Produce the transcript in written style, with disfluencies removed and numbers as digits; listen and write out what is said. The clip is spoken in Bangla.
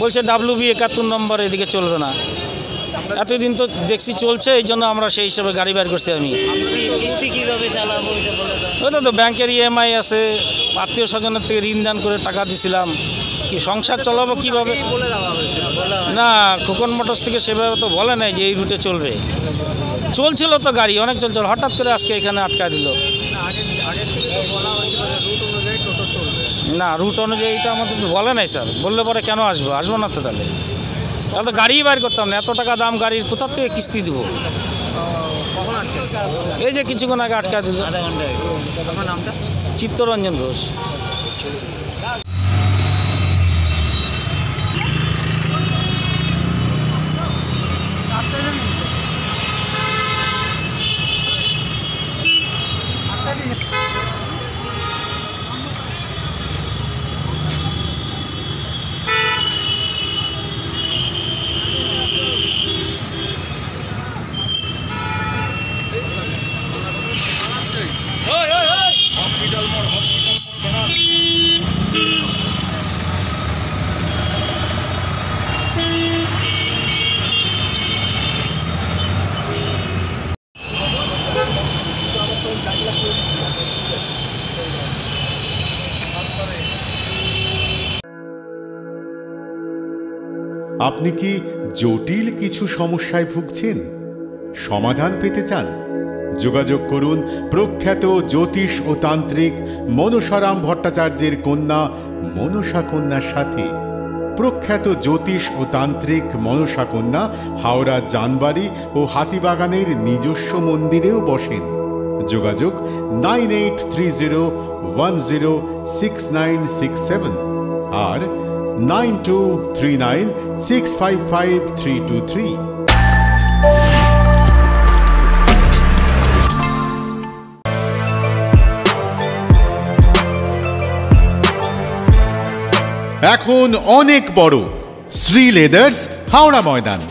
বলছে WB71 নম্বর এদিকে চলবে না। এতদিন তো দেখছি চলছে, এই জন্য আমরা সেই হিসাবে গাড়ি বের করছি। আমি ওইটা তো ব্যাংকের EMI আছে, আত্মীয় স্বজনের থেকে ঋণ দান করে টাকা দিছিলাম, কি সংসার চলাবো কীভাবে? না, খোকন মোটরস থেকে সেভাবে তো বলে নাই যে এই রুটে চলবে। চলছিল তো গাড়ি অনেক চলছিল, হঠাৎ করে আজকে এখানে আটকা দিল। না, রুট অনুযায়ী এটা আমাদের বলে নাই স্যার। বললে পরে কেন আসবো না তো? তাহলে তো গাড়ি বাইর করতাম না। এত টাকা দাম গাড়ির, কোথা থেকে কিস্তি দিব? এই যে কিছুক্ষণ আগে আটকা দিল। চিত্তরঞ্জন ঘোষ। আপনি কি জটিল কিছু সমস্যায় ভুগছেন, সমাধান পেতে চান? যোগাযোগ করুন প্রখ্যাত জ্যোতিষ ও তান্ত্রিক মনসারাম ভট্টাচার্যের কন্যা মনসা কন্যার সাথে। প্রখ্যাত জ্যোতিষ ও তান্ত্রিক মনসা কন্যা হাওড়া জানবাড়ি ও হাতিবাগানের নিজস্ব মন্দিরেও বসেন। যোগাযোগ 9830106967 আর 9239655323। এখন অনেক বড় শ্রী লেদার্স হাওড়া ময়দান।